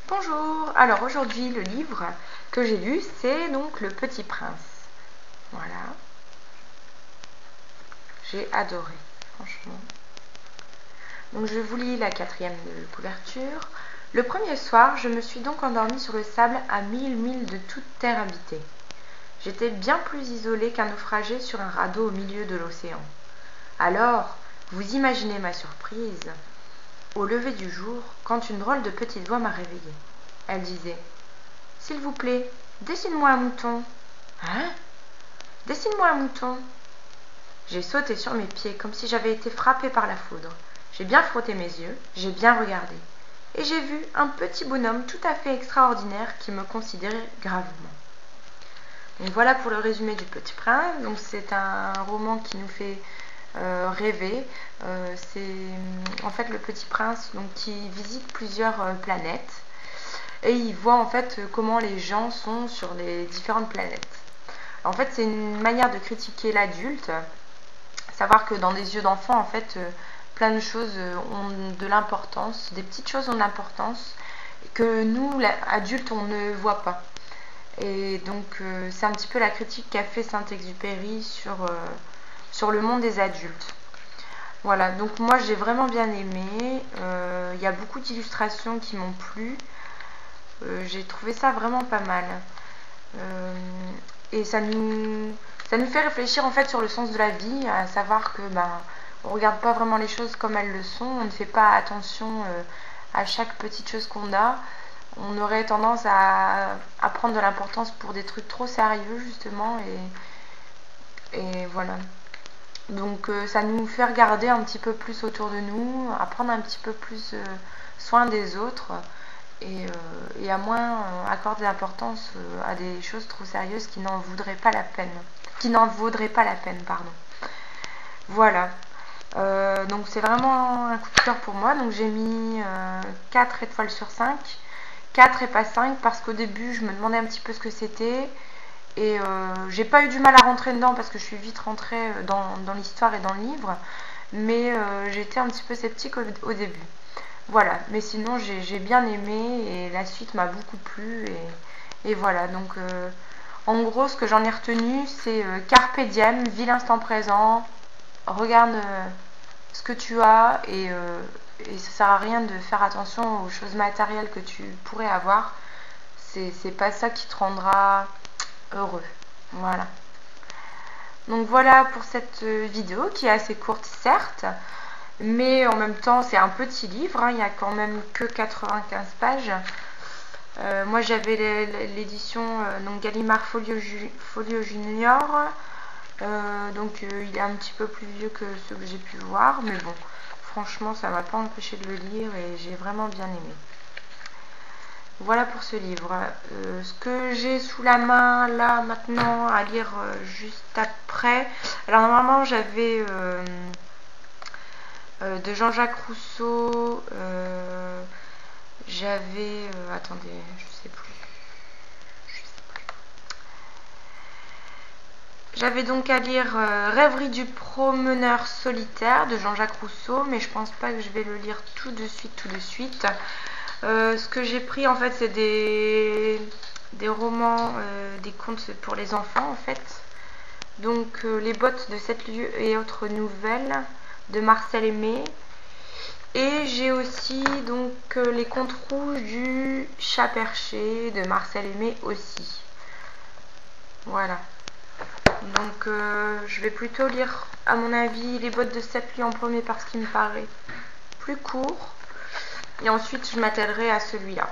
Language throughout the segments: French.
Bonjour, alors aujourd'hui le livre que j'ai lu c'est donc Le Petit Prince. Voilà, j'ai adoré, franchement. Donc je vous lis la 4e de couverture. Le premier soir, je me suis donc endormie sur le sable à 1000 milles de toute terre habitée. J'étais bien plus isolée qu'un naufragé sur un radeau au milieu de l'océan. Alors, vous imaginez ma surprise au lever du jour, quand une drôle de petite voix m'a réveillée. Elle disait « S'il vous plaît, dessine-moi un mouton. »« Hein ? Dessine-moi un mouton. » J'ai sauté sur mes pieds comme si j'avais été frappée par la foudre. J'ai bien frotté mes yeux, j'ai bien regardé. Et j'ai vu un petit bonhomme tout à fait extraordinaire qui me considérait gravement. Donc voilà pour le résumé du Petit Prince. Donc c'est un roman qui nous fait rêver. C'est en fait le Petit Prince donc, qui visite plusieurs planètes et il voit en fait comment les gens sont sur les différentes planètes. En fait c'est une manière de critiquer l'adulte, savoir que dans des yeux d'enfant en fait plein de choses ont de l'importance, des petites choses ont de l'importance que nous adultes on ne voit pas. Et donc c'est un petit peu la critique qu'a fait Saint-Exupéry sur le monde des adultes. Voilà, donc moi j'ai vraiment bien aimé. Il y a beaucoup d'illustrations qui m'ont plu. J'ai trouvé ça vraiment pas mal. Et ça nous fait réfléchir en fait sur le sens de la vie, à savoir que on regarde pas vraiment les choses comme elles le sont, on ne fait pas attention à chaque petite chose qu'on a. On aurait tendance à prendre de l'importance pour des trucs trop sérieux justement et voilà. Donc ça nous fait regarder un petit peu plus autour de nous, à prendre un petit peu plus soin des autres et à moins accorder l'importance à des choses trop sérieuses qui n'en vaudraient pas la peine. Pardon. Voilà. Donc c'est vraiment un coup de cœur pour moi. Donc j'ai mis 4 étoiles sur 5. 4 et pas 5 parce qu'au début je me demandais un petit peu ce que c'était et j'ai pas eu du mal à rentrer dedans parce que je suis vite rentrée dans l'histoire et dans le livre, mais j'étais un petit peu sceptique au début. Voilà, mais sinon j'ai bien aimé et la suite m'a beaucoup plu et voilà. Donc en gros ce que j'en ai retenu c'est carpe diem, vis l'instant présent, regarde ce que tu as et ça sert à rien de faire attention aux choses matérielles que tu pourrais avoir. C'est pas ça qui te rendra heureux. Voilà. Donc voilà pour cette vidéo qui est assez courte certes, mais en même temps c'est un petit livre, hein, il n'y a quand même que 95 pages. Moi j'avais l'édition donc Gallimard Folio Junior, donc il est un petit peu plus vieux que ceux que j'ai pu voir, mais bon, franchement ça m'a pas empêché de le lire et j'ai vraiment bien aimé. Voilà pour ce livre. Ce que j'ai sous la main là maintenant à lire juste après, alors normalement j'avais de Jean-Jacques Rousseau, j'avais attendez, je sais plus. J'avais donc à lire Rêverie du promeneur solitaire de Jean-Jacques Rousseau, mais je pense pas que je vais le lire tout de suite. Ce que j'ai pris en fait c'est des romans, des contes pour les enfants en fait. Donc Les bottes de 7 lieues et autres nouvelles de Marcel Aimé. Et j'ai aussi donc Les contes rouges du chat perché de Marcel Aimé aussi. Voilà. Donc je vais plutôt lire à mon avis Les bottes de 7 lieues en premier parce qu'il me paraît plus court. Et ensuite je m'attellerai à celui-là.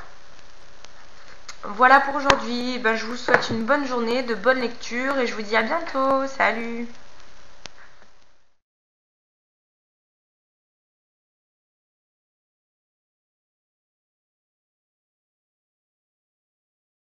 Voilà pour aujourd'hui. Je vous souhaite une bonne journée, de bonnes lectures et je vous dis à bientôt. Salut!